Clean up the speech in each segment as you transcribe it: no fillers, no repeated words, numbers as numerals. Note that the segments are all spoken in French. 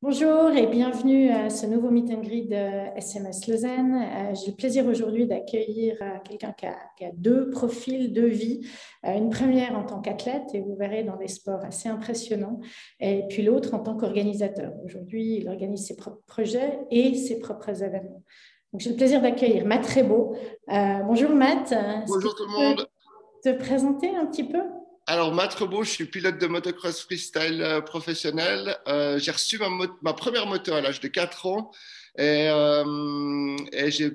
Bonjour et bienvenue à ce nouveau Meet and Greet de SMS Lausanne. J'ai le plaisir aujourd'hui d'accueillir quelqu'un qui a deux profils, deux vies. Une première en tant qu'athlète, et vous verrez dans des sports assez impressionnants, et puis l'autre en tant qu'organisateur. Aujourd'hui, il organise ses propres projets et ses propres événements. Donc, j'ai le plaisir d'accueillir Matt Rebaud. Bonjour Matt, est-ce que Bonjour tu tout le peux monde. te présenter un petit peu? Alors, Matt Rebaud, je suis pilote de motocross freestyle professionnel. J'ai reçu ma première moto à l'âge de 4 ans et j'ai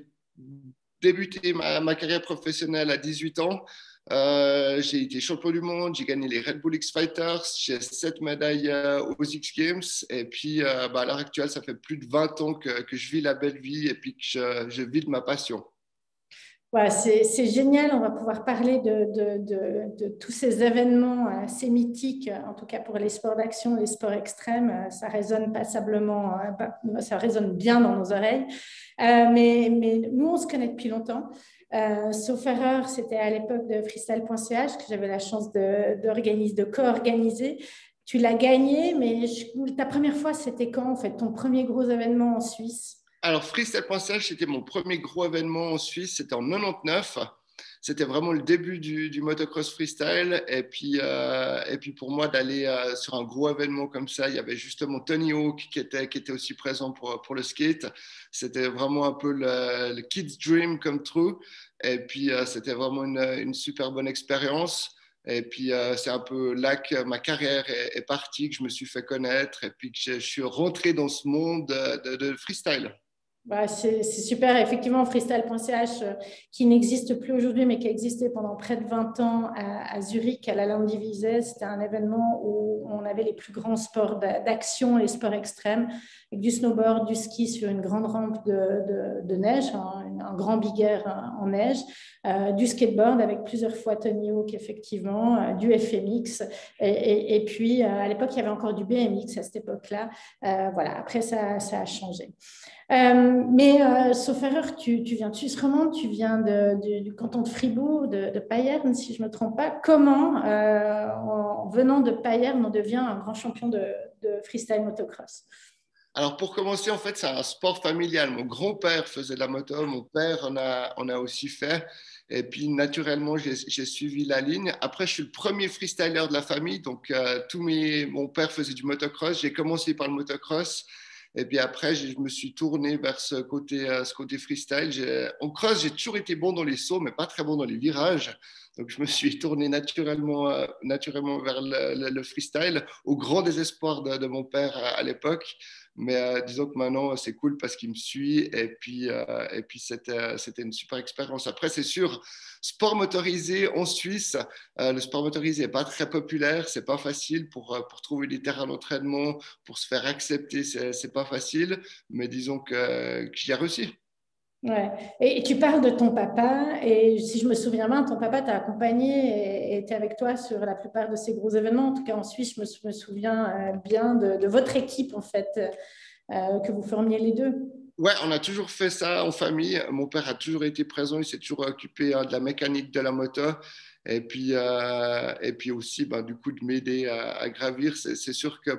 débuté ma carrière professionnelle à 18 ans. J'ai été champion du monde, j'ai gagné les Red Bull X Fighters, j'ai 7 médailles aux X Games. Et puis, à l'heure actuelle, ça fait plus de 20 ans que je vis la belle vie et puis que je vis de ma passion. Voilà, c'est génial, on va pouvoir parler de tous ces événements assez mythiques, en tout cas pour les sports d'action, les sports extrêmes. Ça résonne passablement, ça résonne bien dans nos oreilles. Mais nous, on se connaît depuis longtemps. Sauf erreur, c'était à l'époque de freestyle.ch que j'avais la chance de co-organiser. Tu l'as gagné, mais ta première fois, c'était quand, en fait, ton premier gros événement en Suisse? Alors, Freestyle.ch, c'était mon premier gros événement en Suisse, c'était en 99. C'était vraiment le début du motocross freestyle. Et puis pour moi, d'aller sur un gros événement comme ça, il y avait justement Tony Hawk qui était aussi présent pour le skate. C'était vraiment un peu le kid's dream come true. Et puis, c'était vraiment une super bonne expérience. Et puis, c'est un peu là que ma carrière est partie, que je me suis fait connaître et puis que je suis rentré dans ce monde de freestyle. Bah, c'est super. Effectivement, freestyle.ch, qui n'existe plus aujourd'hui, mais qui a existé pendant près de 20 ans à Zurich, à la Landivisier. C'était un événement où on avait les plus grands sports d'action, les sports extrêmes, avec du snowboard, du ski sur une grande rampe de neige, un grand big air en neige, du skateboard avec plusieurs fois Tony Hawk, effectivement, du FMX. Et puis, à l'époque, il y avait encore du BMX à cette époque-là. Voilà, après, ça a changé. Sauf erreur, tu viens de Suisse romande, tu viens du canton de Fribourg, de Payerne, si je ne me trompe pas. Comment, en venant de Payerne, on devient un grand champion de freestyle motocross? Alors pour commencer, en fait, c'est un sport familial. Mon grand-père faisait de la moto, mon père en a aussi fait. Et puis naturellement, j'ai suivi la ligne. Après, je suis le premier freestyler de la famille. Donc, mon père faisait du motocross. J'ai commencé par le motocross. Et puis après, je me suis tourné vers ce côté freestyle. En cross, j'ai toujours été bon dans les sauts, mais pas très bon dans les virages. Donc, je me suis tourné naturellement vers le freestyle, au grand désespoir de mon père à l'époque. Mais disons que maintenant, c'est cool parce qu'il me suit et puis c'était une super expérience. Après, c'est sûr, sport motorisé en Suisse, le sport motorisé n'est pas très populaire, c'est pas facile pour trouver des terrains d'entraînement, pour se faire accepter, c'est pas facile, mais disons que j'y ai réussi. Ouais. Et tu parles de ton papa, et si je me souviens bien, ton papa t'a accompagné et était avec toi sur la plupart de ces gros événements. En tout cas, en Suisse, je me souviens bien de votre équipe, en fait, que vous formiez les deux. Ouais, on a toujours fait ça en famille. Mon père a toujours été présent, il s'est toujours occupé de la mécanique de la moto. Et puis aussi, du coup, de m'aider à gravir. C'est sûr que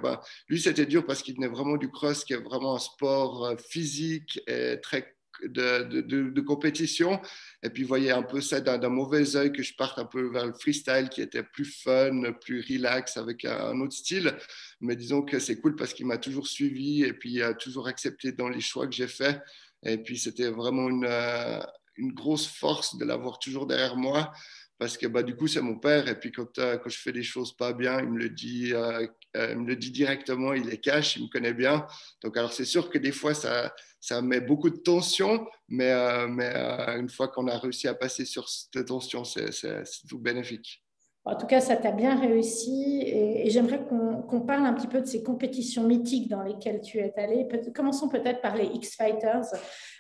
lui, c'était dur parce qu'il venait vraiment du cross, qui est vraiment un sport physique et très de compétition. Et puis, il voyait un peu ça d'un mauvais œil que je parte un peu vers le freestyle qui était plus fun, plus relax, avec un autre style. Mais disons que c'est cool parce qu'il m'a toujours suivi et puis il a toujours accepté dans les choix que j'ai faits. Et puis c'était vraiment une grosse force de l'avoir toujours derrière moi parce que du coup c'est mon père et puis quand je fais des choses pas bien, il me le dit directement, il les cache, il me connaît bien. Donc alors c'est sûr que des fois ça met beaucoup de tension, mais une fois qu'on a réussi à passer sur cette tension, c'est tout bénéfique. En tout cas, ça t'a bien réussi et j'aimerais qu'on parle un petit peu de ces compétitions mythiques dans lesquelles tu es allé. Commençons peut-être par les X-Fighters.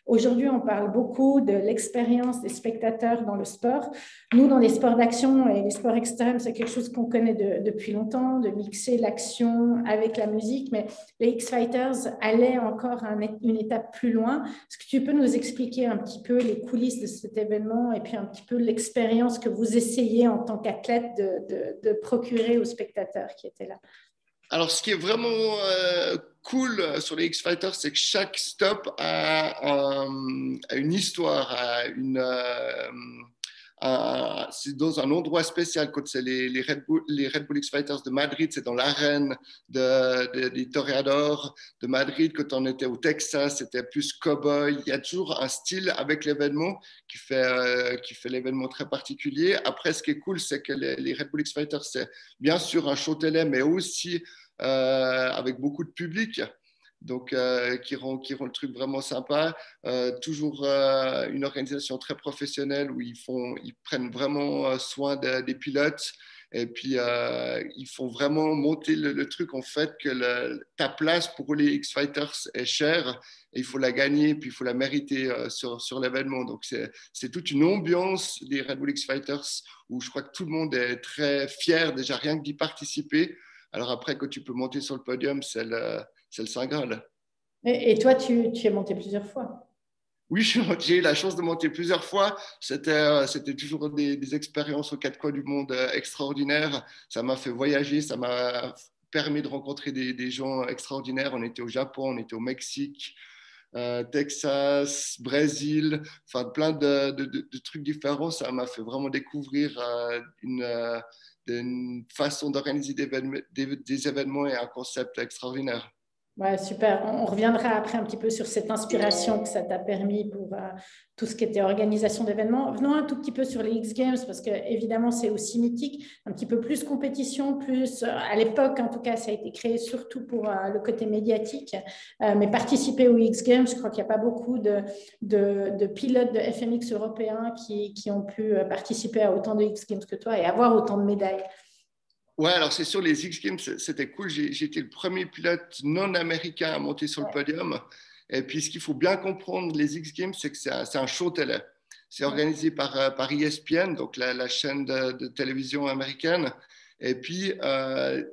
Aujourd'hui, on parle beaucoup de l'expérience des spectateurs dans le sport. Nous, dans les sports d'action et les sports extrêmes, c'est quelque chose qu'on connaît depuis longtemps, de mixer l'action avec la musique, mais les X-Fighters allaient encore une étape plus loin. Est-ce que tu peux nous expliquer un petit peu les coulisses de cet événement et puis un petit peu l'expérience que vous essayez en tant qu'athlète de procurer aux spectateurs qui étaient là? Alors, ce qui est vraiment cool sur les X-Fighters, c'est que chaque stop a une histoire, c'est dans un endroit spécial. Quand c'est les Red Bull X-Fighters de Madrid, c'est dans l'arène des Toreadors de Madrid. Quand on était au Texas, c'était plus cowboy. Il y a toujours un style avec l'événement qui fait l'événement très particulier. Après, ce qui est cool, c'est que les Red Bull X-Fighters, c'est bien sûr un show télé, mais aussi avec beaucoup de public. Donc, qui rend le truc vraiment sympa. Toujours une organisation très professionnelle où ils prennent vraiment soin des pilotes. Et puis, ils font vraiment monter le truc en fait que ta place pour les X-Fighters est chère et il faut la gagner, puis il faut la mériter sur l'événement. Donc, c'est toute une ambiance des Red Bull X-Fighters où je crois que tout le monde est très fier déjà rien que d'y participer. Alors après, quand tu peux monter sur le podium, c'est le Saint Graal. Et toi, tu es monté plusieurs fois. Oui, j'ai eu la chance de monter plusieurs fois. C'était toujours des expériences aux quatre coins du monde extraordinaires. Ça m'a fait voyager, ça m'a permis de rencontrer des gens extraordinaires. On était au Japon, on était au Mexique, Texas, Brésil, enfin plein de trucs différents. Ça m'a fait vraiment découvrir une façon d'organiser des événements et un concept extraordinaire. Ouais, super. On reviendra après un petit peu sur cette inspiration que ça t'a permis pour tout ce qui était organisation d'événements. Venons un tout petit peu sur les X Games parce que évidemment c'est aussi mythique, un petit peu plus compétition, plus à l'époque en tout cas ça a été créé surtout pour le côté médiatique. Mais participer aux X Games, je crois qu'il n'y a pas beaucoup de pilotes de FMX européens qui ont pu participer à autant de X Games que toi et avoir autant de médailles. Ouais, alors c'est sûr, les X Games, c'était cool. J'ai été le premier pilote non américain à monter sur le Ouais. podium. Et puis, ce qu'il faut bien comprendre, les X Games, c'est que c'est un show télé. C'est organisé par ESPN, donc la chaîne de télévision américaine. Et puis,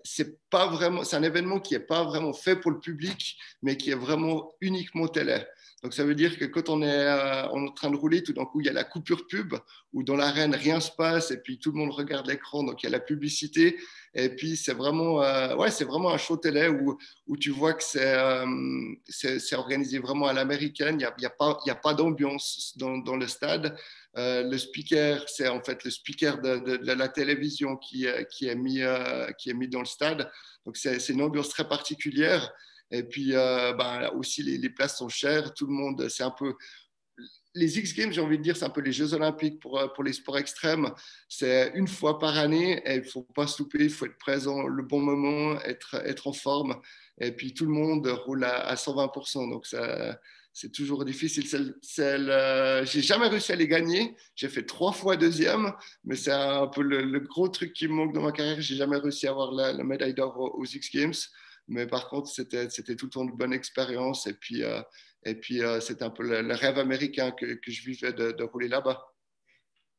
c'est pas vraiment, c'est un événement qui n'est pas vraiment fait pour le public, mais qui est vraiment uniquement télé. Donc, ça veut dire que quand on est en train de rouler, tout d'un coup, il y a la coupure pub, où dans l'arène, rien se passe, et puis tout le monde regarde l'écran, donc il y a la publicité. Et puis, c'est vraiment un show télé où tu vois que c'est organisé vraiment à l'américaine. Il y a pas d'ambiance dans le stade. Le speaker, c'est en fait le speaker de la télévision qui est mis dans le stade. Donc, c'est une ambiance très particulière. Et puis, ben, aussi, les places sont chères. Tout le monde, c'est un peu les X Games, j'ai envie de dire, c'est un peu les Jeux Olympiques pour les sports extrêmes. C'est une fois par année et il ne faut pas se louper, il faut être présent le bon moment, être en forme. Et puis tout le monde roule à 120%. Donc c'est toujours difficile. J'ai jamais réussi à les gagner. J'ai fait 3 fois deuxième, mais c'est un peu le gros truc qui me manque dans ma carrière. J'ai jamais réussi à avoir la médaille d'or aux X Games. Mais par contre, c'était tout le temps une bonne expérience. Et puis, c'était un peu le rêve américain que je vivais de rouler là-bas.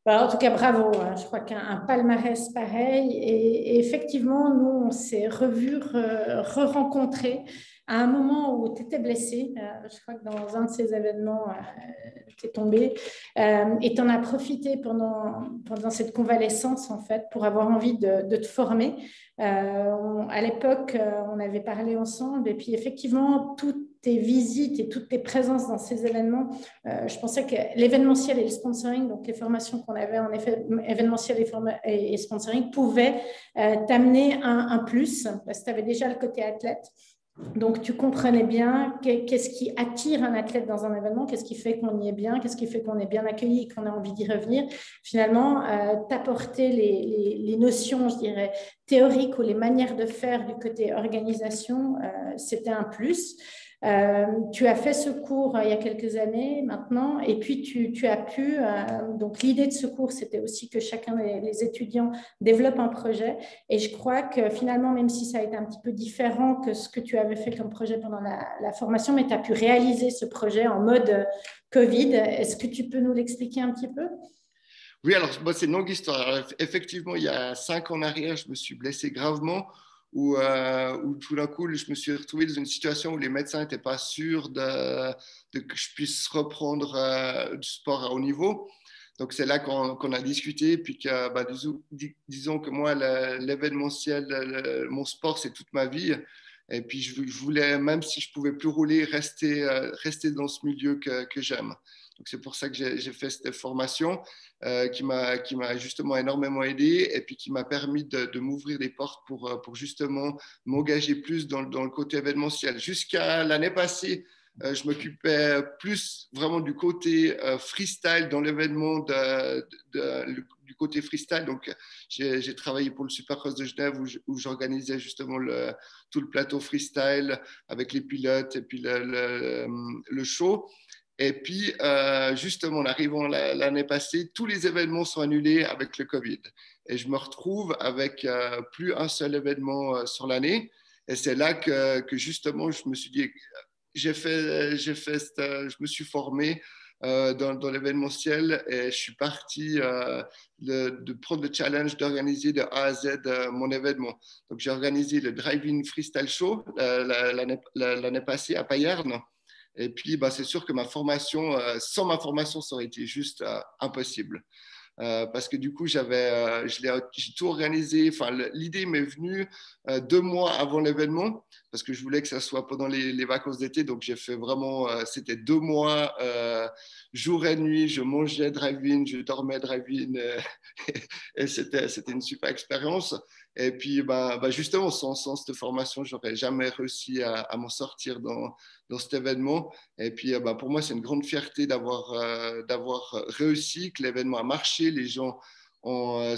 Bah, en tout cas, bravo. Je crois qu'un palmarès pareil. Et effectivement, nous, on s'est revus, re-rencontrés à un moment où tu étais blessé. Je crois que dans un de ces événements, tu es tombé. Et tu en as profité pendant cette convalescence, en fait, pour avoir envie de te former. À l'époque, on avait parlé ensemble. Et puis, effectivement, toutes tes visites et toutes tes présences dans ces événements, je pensais que l'événementiel et le sponsoring, donc les formations qu'on avait en effet événementiel et sponsoring, pouvaient t'amener un plus parce que tu avais déjà le côté athlète. Donc, tu comprenais bien qu'est-ce qui attire un athlète dans un événement, qu'est-ce qui fait qu'on y est bien, qu'est-ce qui fait qu'on est bien accueilli et qu'on a envie d'y revenir. Finalement, t'apporter les notions, je dirais, théoriques ou les manières de faire du côté organisation, c'était un plus. Tu as fait ce cours il y a quelques années maintenant, et puis tu as pu, donc l'idée de ce cours, c'était aussi que chacun des étudiants développe un projet, et je crois que finalement, même si ça a été un petit peu différent que ce que tu avais fait comme projet pendant la formation, mais tu as pu réaliser ce projet en mode Covid. Est-ce que tu peux nous l'expliquer un petit peu? Oui, alors moi, c'est une longue histoire. Alors, effectivement, il y a 5 ans en arrière, je me suis blessé gravement, où tout d'un coup, je me suis retrouvé dans une situation où les médecins n'étaient pas sûrs que je puisse reprendre du sport à haut niveau. Donc, c'est là qu'on a discuté. Puis que, bah, disons que moi, l'événementiel, mon sport, c'est toute ma vie. Et puis, je voulais, même si je pouvais plus rouler, rester dans ce milieu que j'aime. Donc, c'est pour ça que j'ai fait cette formation qui m'a justement énormément aidé et puis qui m'a permis de m'ouvrir des portes pour justement m'engager plus dans le côté événementiel. Jusqu'à l'année passée, je m'occupais plus vraiment du côté freestyle dans l'événement du côté freestyle. Donc, j'ai travaillé pour le Supercross de Genève où j'organisais justement tout le plateau freestyle avec les pilotes et puis le show. Et puis, justement, en arrivant l'année passée, tous les événements sont annulés avec le Covid. Et je me retrouve avec plus un seul événement sur l'année. Et c'est là que justement, je me suis dit, je me suis formé dans l'événementiel et je suis parti de prendre le challenge d'organiser de A à Z mon événement. Donc, j'ai organisé le Drive-In Freestyle Show l'année passée à Payerne. Et puis, bah, c'est sûr que sans ma formation, ça aurait été juste impossible. Parce que du coup, j'ai tout organisé. Enfin, l'idée m'est venue 2 mois avant l'événement, parce que je voulais que ça soit pendant les vacances d'été. Donc, j'ai fait vraiment, c'était 2 mois, jour et nuit. Je mangeais drive-in, je dormais drive-in, et c'était une super expérience. Et puis, justement, sans cette formation, j'aurais jamais réussi à m'en sortir dans cet événement. Et puis, pour moi, c'est une grande fierté d'avoir réussi, que l'événement a marché. Les gens ont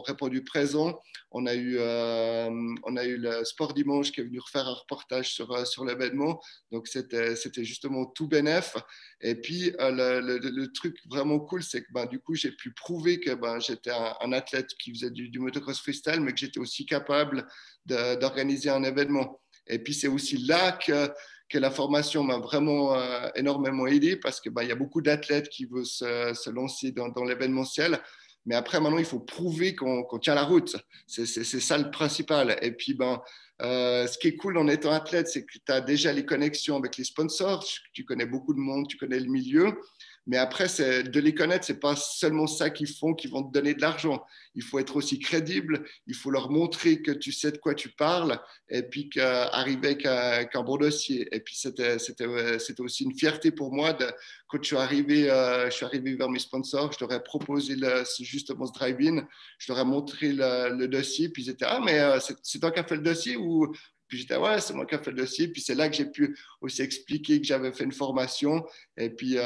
répondu présent. On a eu le Sport Dimanche qui est venu refaire un reportage sur l'événement. Donc, c'était justement tout bénef. Et puis, le truc vraiment cool, c'est que du coup, j'ai pu prouver que j'étais un athlète qui faisait du motocross freestyle, mais que j'étais aussi capable d'organiser un événement. Et puis, c'est aussi là que la formation m'a vraiment énormément aidé parce que il y a beaucoup d'athlètes qui veulent se lancer dans l'événementiel. Mais après, maintenant, il faut prouver qu'on tient la route. C'est ça le principal. Et puis, ce qui est cool en étant athlète, c'est que tu as déjà les connexions avec les sponsors. Tu connais beaucoup de monde, tu connais le milieu. Mais après, de les connaître, ce n'est pas seulement ça qu'ils font, qui vont te donner de l'argent. Il faut être aussi crédible. Il faut leur montrer que tu sais de quoi tu parles et puis qu'arriver avec un bon dossier. Et puis, c'était aussi une fierté pour moi quand je suis arrivé vers mes sponsors, je leur ai proposé justement ce drive-in, je leur ai montré le dossier, puis ils étaient, ah, mais c'est toi qui as fait le dossier ou... Puis j'étais, ouais, c'est moi qui ai fait le dossier. Puis c'est là que j'ai pu aussi expliquer que j'avais fait une formation. Et puis,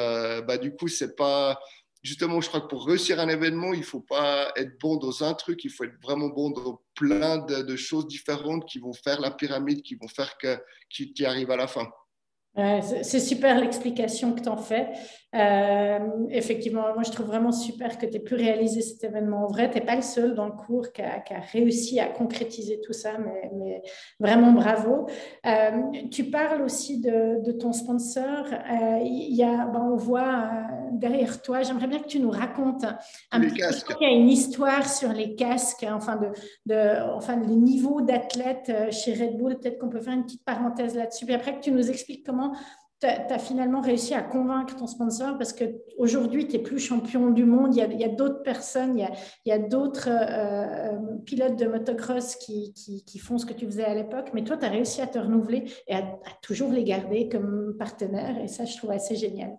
du coup, c'est pas... Justement, je crois que pour réussir un événement, il ne faut pas être bon dans un truc, il faut être vraiment bon dans plein de choses différentes qui vont faire la pyramide, qui vont faire que tu arrives à la fin. C'est super l'explication que tu en fais. Effectivement, moi je trouve vraiment super que tu aies pu réaliser cet événement en vrai. Tu n'es pas le seul dans le cours qui a réussi à concrétiser tout ça, mais vraiment bravo. Tu parles aussi de ton sponsor. On voit derrière toi, j'aimerais bien que tu nous racontes un Les petit peu. casques. Il y a une histoire sur les casques, hein, le niveau d'athlète chez Red Bull. Peut-être qu'on peut faire une petite parenthèse là-dessus. Puis après que tu nous expliques comment tu as finalement réussi à convaincre ton sponsor parce qu'aujourd'hui, tu n'es plus champion du monde. Il y a d'autres personnes, il y a d'autres pilotes de motocross qui font ce que tu faisais à l'époque. Mais toi, tu as réussi à te renouveler et à toujours les garder comme partenaires. Et ça, je trouve assez génial.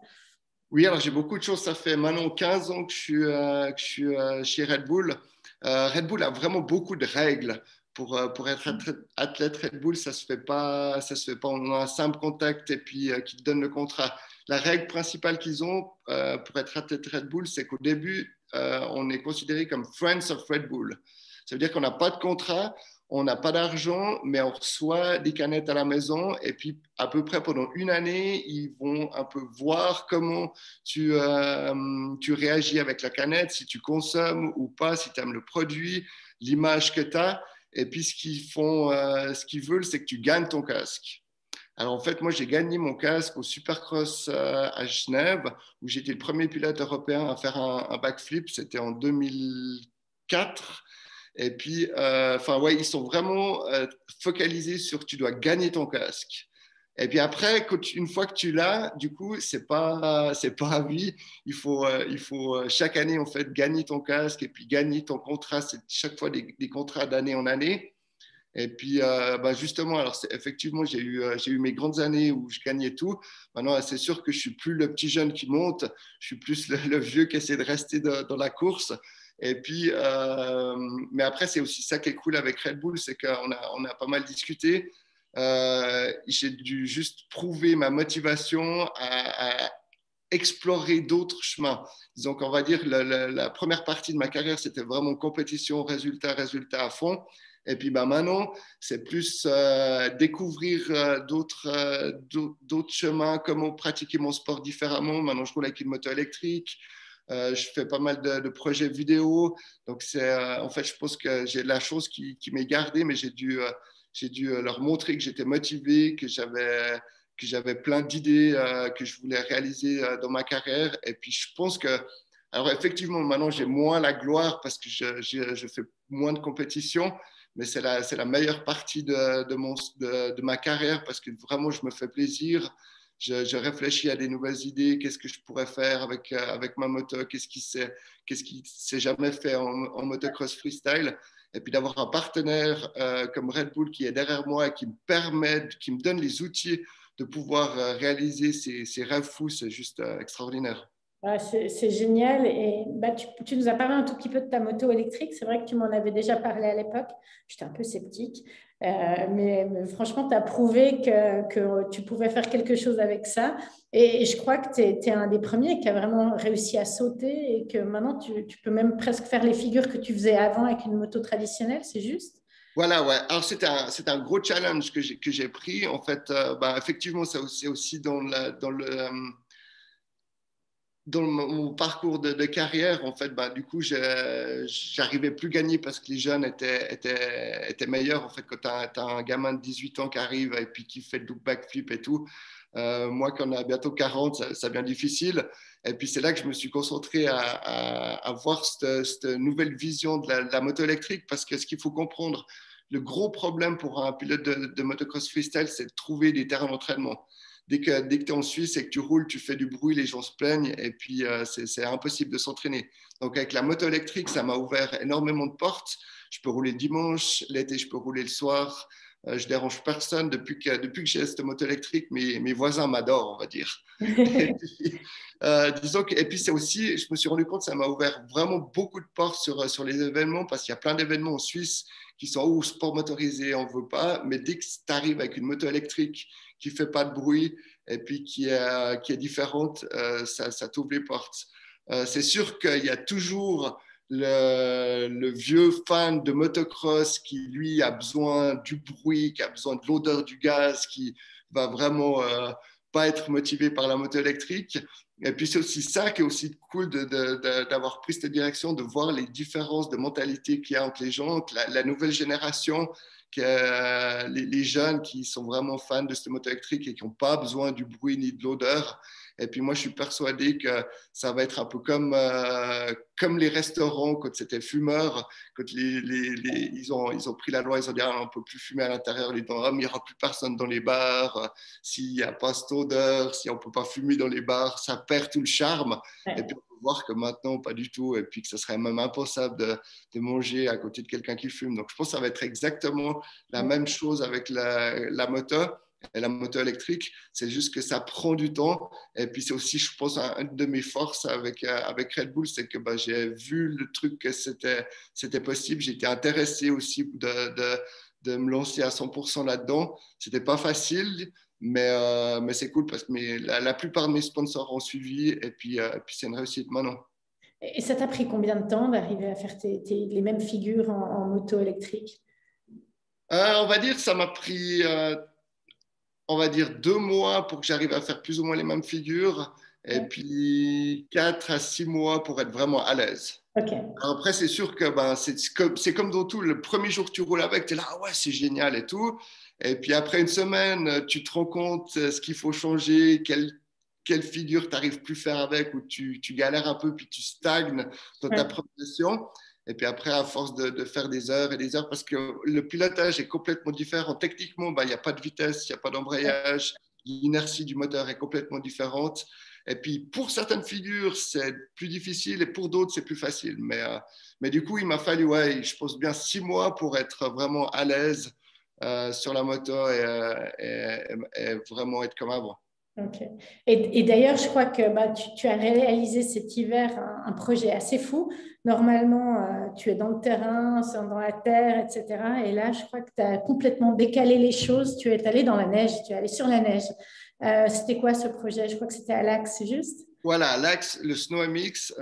Oui, alors j'ai beaucoup de choses. Ça fait maintenant 15 ans que je suis chez Red Bull. Red Bull a vraiment beaucoup de règles. Pour être athlète Red Bull, ça se fait pas, ça se fait pas en un simple contact et puis qui te donne le contrat. La règle principale qu'ils ont pour être athlète Red Bull, c'est qu'au début, on est considéré comme Friends of Red Bull. Ça veut dire qu'on n'a pas de contrat, on n'a pas d'argent, mais on reçoit des canettes à la maison. Et puis, à peu près pendant une année, ils vont un peu voir comment tu réagis avec la canette, si tu consommes ou pas, si tu aimes le produit, l'image que tu as. Et puis, ce qu'ils veulent, c'est que tu gagnes ton casque. Alors, en fait, moi, j'ai gagné mon casque au Supercross à Genève, où j'étais le premier pilote européen à faire un backflip. C'était en 2004. Et puis, ouais, ils sont vraiment focalisés sur tu dois gagner ton casque. Et puis après, une fois que tu l'as, du coup, c'est pas à vie. Il faut chaque année, en fait, gagner ton casque et puis gagner ton contrat. C'est chaque fois des contrats d'année en année. Et puis, bah justement, alors effectivement, j'ai eu mes grandes années où je gagnais tout. Maintenant, c'est sûr que je suis plus le petit jeune qui monte, je suis plus le vieux qui essaie de rester dans la course. Et puis, mais après, c'est aussi ça qui est cool avec Red Bull, c'est on a pas mal discuté. J'ai dû juste prouver ma motivation à explorer d'autres chemins. Disons qu'on va dire la première partie de ma carrière, c'était vraiment compétition, résultat, résultat à fond. Et puis bah, maintenant, c'est plus découvrir d'autres chemins, comment pratiquer mon sport différemment. Maintenant, je roule avec une moto électrique. Je fais pas mal de projets vidéo. Donc, en fait, je pense que j'ai la chose qui m'est gardée, mais j'ai dû leur montrer que j'étais motivé, que j'avais plein d'idées que je voulais réaliser dans ma carrière. Et puis, je pense que, alors effectivement, maintenant, j'ai moins la gloire parce que je fais moins de compétition, mais c'est la meilleure partie de ma carrière parce que vraiment, je me fais plaisir. Je réfléchis à des nouvelles idées, qu'est-ce que je pourrais faire avec ma moto, qu'est-ce qui s'est jamais fait en motocross freestyle. Et puis d'avoir un partenaire comme Red Bull qui est derrière moi et qui me permet, qui me donne les outils de pouvoir réaliser ces rêves fous, c'est juste extraordinaire. Ah, c'est génial. Et bah, tu nous as parlé un tout petit peu de ta moto électrique. C'est vrai que tu m'en avais déjà parlé à l'époque. J'étais un peu sceptique. Mais franchement, tu as prouvé que tu pouvais faire quelque chose avec ça. Et je crois que tu es un des premiers qui a vraiment réussi à sauter et que maintenant, tu peux même presque faire les figures que tu faisais avant avec une moto traditionnelle. C'est juste? Voilà, ouais. Alors, c'est un gros challenge que j'ai pris. En fait, bah, effectivement, c'est aussi dans mon parcours de carrière, en fait, bah, du coup, j'arrivais plus à gagner parce que les jeunes étaient meilleurs. En fait, quand tu as un gamin de 18 ans qui arrive et puis qui fait le backflip et tout, moi, quand on a bientôt 40, ça devient difficile. Et puis, c'est là que je me suis concentré à voir cette nouvelle vision de la moto électrique parce que ce qu'il faut comprendre, le gros problème pour un pilote de motocross freestyle, c'est de trouver des terrains d'entraînement. Dès que tu es en Suisse et que tu roules, tu fais du bruit, les gens se plaignent et puis c'est impossible de s'entraîner. Donc avec la moto électrique, ça m'a ouvert énormément de portes. Je peux rouler dimanche, l'été, je peux rouler le soir. Je dérange personne depuis que j'ai cette moto électrique. Mes voisins m'adorent, on va dire. Et puis, disons et puis c'est aussi, je me suis rendu compte, ça m'a ouvert vraiment beaucoup de portes sur les événements parce qu'il y a plein d'événements en Suisse qui sont sport motorisé, on ne veut pas. Mais dès que tu arrives avec une moto électrique qui ne fait pas de bruit et puis qui est différente, ça t'ouvre les portes. C'est sûr qu'il y a toujours le vieux fan de motocross qui, lui, a besoin du bruit, qui a besoin de l'odeur du gaz, qui va vraiment pas être motivé par la moto électrique. Et puis, c'est aussi ça qui est aussi cool d'avoir pris cette direction, de voir les différences de mentalité qu'il y a entre les gens, entre la nouvelle génération, les jeunes qui sont vraiment fans de cette moto électrique et qui n'ont pas besoin du bruit ni de l'odeur. Et puis moi, je suis persuadé que ça va être un peu comme les restaurants quand c'était fumeur, quand ils ont pris la loi, ils ont dit ah, on ne peut plus fumer à l'intérieur, il n'y aura plus personne dans les bars, s'il n'y a pas cette odeur, si on ne peut pas fumer dans les bars, ça perd tout le charme. Ouais. Et puis on peut voir que maintenant, pas du tout, et puis que ce serait même impensable de manger à côté de quelqu'un qui fume. Donc je pense que ça va être exactement la même chose avec la moto et la moto électrique. C'est juste que ça prend du temps. Et puis, c'est aussi, je pense, une de mes forces avec Red Bull, c'est que bah, j'ai vu le truc que c'était possible. J'étais intéressé aussi de me lancer à 100% là-dedans. C'était pas facile, mais c'est cool parce que la plupart de mes sponsors ont suivi. Et puis c'est une réussite maintenant. Et ça t'a pris combien de temps d'arriver à faire les mêmes figures en moto électrique? On va dire, ça m'a pris on va dire 2 mois pour que j'arrive à faire plus ou moins les mêmes figures, et Ouais. puis 4 à 6 mois pour être vraiment à l'aise. Ok. Alors après, c'est sûr que ben, c'est comme dans tout, le premier jour que tu roules avec, tu es là, ah ouais, c'est génial et tout. Et puis après une semaine, tu te rends compte ce qu'il faut changer, quelle figure tu n'arrives plus à faire avec, ou tu galères un peu, puis tu stagnes dans ta Ouais. progression. Et puis après, à force de faire des heures et des heures, parce que le pilotage est complètement différent. Techniquement, ben, il n'y a pas de vitesse, il n'y a pas d'embrayage. l'inertie du moteur est complètement différente. Et puis, pour certaines figures, c'est plus difficile et pour d'autres, c'est plus facile. Mais du coup, il m'a fallu, ouais, je pense bien 6 mois pour être vraiment à l'aise sur la moto et vraiment être comme avant. Ok. Et d'ailleurs, je crois que bah, tu as réalisé cet hiver un projet assez fou. Normalement, tu es dans le terrain, dans la terre, etc. Et là, je crois que tu as complètement décalé les choses. Tu es allé dans la neige, tu es allé sur la neige. C'était quoi ce projet? Je crois que c'était à l'Axe, c'est juste? Voilà, l'axe, le Snow MX,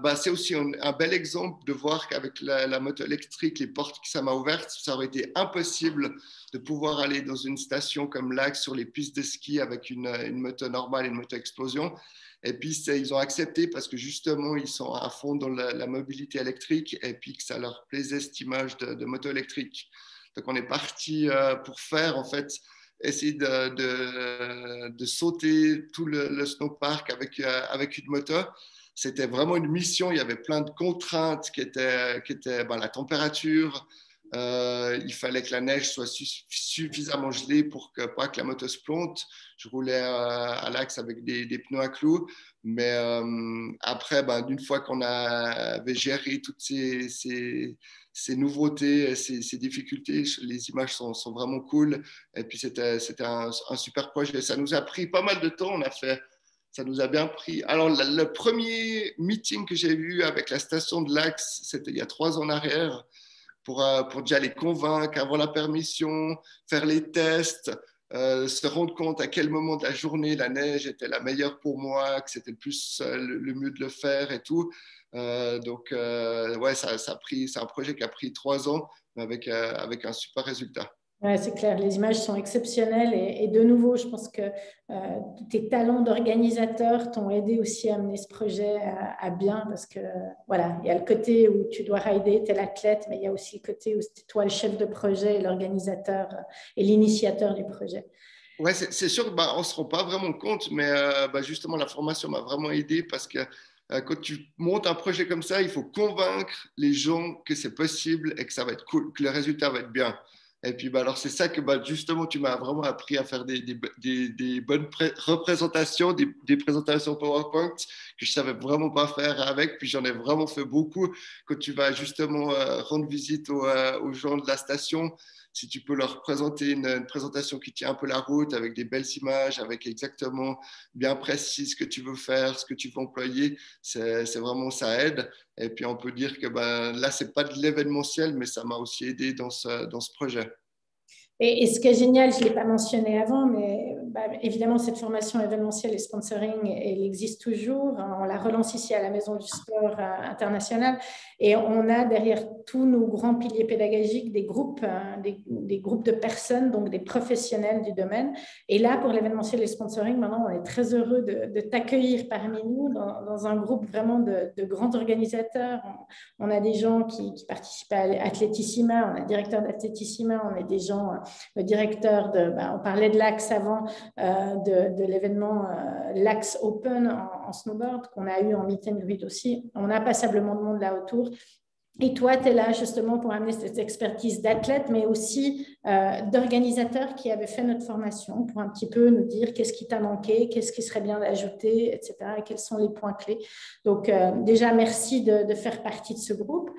bah, c'est aussi un bel exemple de voir qu'avec la moto électrique, les portes que ça m'a ouvertes, ça aurait été impossible de pouvoir aller dans une station comme l'axe sur les pistes de ski avec une moto normale, une moto explosion. Et puis, ils ont accepté parce que justement, ils sont à fond dans la mobilité électrique et puis que ça leur plaisait cette image de moto électrique. Donc, on est parti pour faire en fait essayer de sauter tout le snowpark avec une moto. C'était vraiment une mission. Il y avait plein de contraintes qui étaient ben, la température. Il fallait que la neige soit suffisamment gelée pour que, pas que la moto se plante. Je roulais à l'axe avec des pneus à clous. Mais après, ben, d'une fois qu'on avait géré toutes ces nouveautés, ces difficultés, les images sont vraiment cool. Et puis, c'était un super projet. Ça nous a pris pas mal de temps. Ça nous a bien pris. Alors, le premier meeting que j'ai eu avec la station de l'Axe, c'était il y a 3 ans en arrière, pour déjà les convaincre, avoir la permission, faire les tests, se rendre compte à quel moment de la journée la neige était la meilleure pour moi, que c'était le mieux de le faire et tout. Donc, ouais, c'est un projet qui a pris 3 ans, mais avec un super résultat. Ouais, c'est clair, les images sont exceptionnelles et de nouveau, je pense que tes talents d'organisateur t'ont aidé aussi à mener ce projet à bien parce que voilà, il y a le côté où tu dois rider, tu es l'athlète, mais il y a aussi le côté où c'est toi le chef de projet, l'organisateur et l'initiateur du projet. Ouais, c'est sûr qu'on bah, ne se rend pas vraiment compte, mais bah, justement, la formation m'a vraiment aidé parce que quand tu montes un projet comme ça, il faut convaincre les gens que c'est possible et que ça va être cool, que le résultat va être bien. Et puis, bah, alors, c'est ça que bah, justement, tu m'as vraiment appris à faire des bonnes représentations, des présentations PowerPoint que je savais vraiment pas faire avec. Puis, j'en ai vraiment fait beaucoup. Quand tu vas justement rendre visite aux gens de la station, si tu peux leur présenter une présentation qui tient un peu la route avec des belles images, avec exactement bien précis ce que tu veux faire, ce que tu veux employer, c'est vraiment ça aide. Et puis on peut dire que ben, là, c'est pas de l'événementiel, mais ça m'a aussi aidé dans ce projet. Et ce qui est génial, je ne l'ai pas mentionné avant, mais bah, évidemment, cette formation événementielle et sponsoring, elle existe toujours. On la relance ici à la Maison du Sport international. Et on a derrière tous nos grands piliers pédagogiques des groupes, des groupes de personnes, donc des professionnels du domaine. Et là, pour l'événementiel et le sponsoring, maintenant, on est très heureux de t'accueillir parmi nous dans un groupe vraiment de grands organisateurs. On a des gens qui participent à Athletissima, on a un directeur d'Athletissima, on a des gens le directeur on parlait de l'Axe avant, de l'événement l'Axe Open en snowboard qu'on a eu en meet and greet aussi. On a passablement de monde là autour. Et toi, tu es là justement pour amener cette expertise d'athlète, mais aussi d'organisateur qui avait fait notre formation pour un petit peu nous dire qu'est-ce qui t'a manqué, qu'est-ce qui serait bien d'ajouter, etc. Et quels sont les points clés. Donc, déjà, merci de faire partie de ce groupe.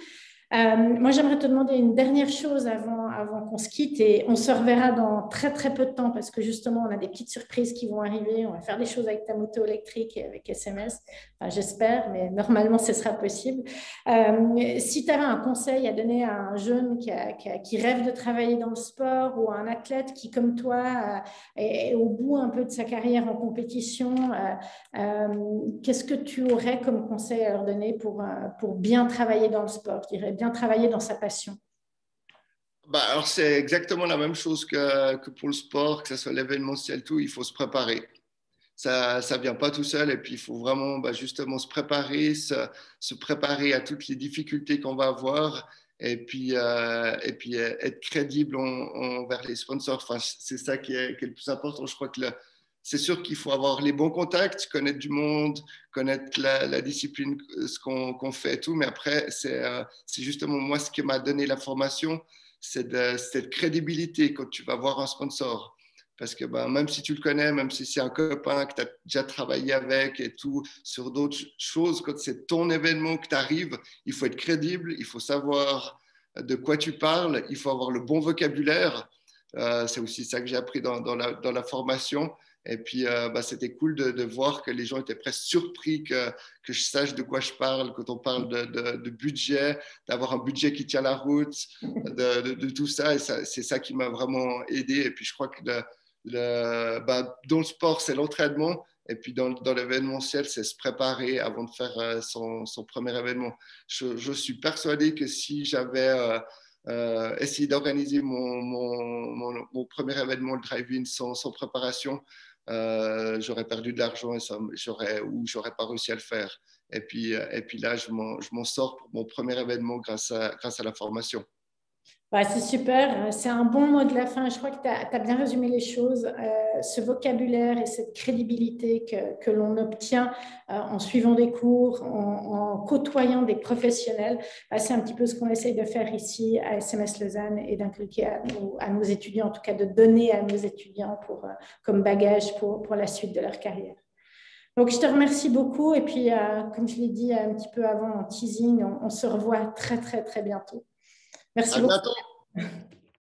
Moi, j'aimerais te demander une dernière chose avant qu'on se quitte et on se reverra dans très très peu de temps parce que justement, on a des petites surprises qui vont arriver. On va faire des choses avec ta moto électrique et avec SMS. Enfin, j'espère, mais normalement, ce sera possible. Si tu avais un conseil à donner à un jeune qui rêve de travailler dans le sport ou à un athlète qui, comme toi, est au bout un peu de sa carrière en compétition, qu'est-ce que tu aurais comme conseil à leur donner pour bien travailler dans le sport, je dirais, bien travailler dans sa passion? Bah, alors, c'est exactement la même chose que pour le sport, que ce soit l'événementiel, tout, il faut se préparer. Ça ne vient pas tout seul et puis il faut vraiment bah, justement se préparer à toutes les difficultés qu'on va avoir et puis être crédible envers les sponsors. Enfin, c'est ça qui est le plus important. Je crois que c'est sûr qu'il faut avoir les bons contacts, connaître du monde, connaître la discipline, ce qu'on fait et tout. Mais après, c'est justement moi ce qui m'a donné la formation, c'est cette crédibilité quand tu vas voir un sponsor. Parce que même si tu le connais, même si c'est un copain que tu as déjà travaillé avec et tout, sur d'autres choses, quand c'est ton événement que tu arrives, il faut être crédible, il faut savoir de quoi tu parles, il faut avoir le bon vocabulaire. C'est aussi ça que j'ai appris dans la formation. Et puis, c'était cool de voir que les gens étaient presque surpris que je sache de quoi je parle quand on parle de budget, d'avoir un budget qui tient la route, de tout ça. Et ça, c'est ça qui m'a vraiment aidé. Et puis, je crois que dans le sport, c'est l'entraînement. Et puis, dans l'événementiel, c'est se préparer avant de faire son premier événement. Je suis persuadé que si j'avais essayé d'organiser mon premier événement, le drive-in, sans préparation, j'aurais perdu de l'argent et j'aurais pas réussi à le faire. Et puis là, je m'en sors pour mon premier événement grâce à la formation. Ouais, c'est super, c'est un bon mot de la fin. Je crois que tu as bien résumé les choses. Ce vocabulaire et cette crédibilité que l'on obtient en suivant des cours, en côtoyant des professionnels, c'est un petit peu ce qu'on essaye de faire ici à SMS Lausanne et d'inculquer à nos étudiants, en tout cas de donner à nos étudiants comme bagage pour la suite de leur carrière. Donc, je te remercie beaucoup. Et puis, comme je l'ai dit un petit peu avant en teasing, on se revoit très, très, très bientôt. Merci À beaucoup. bientôt.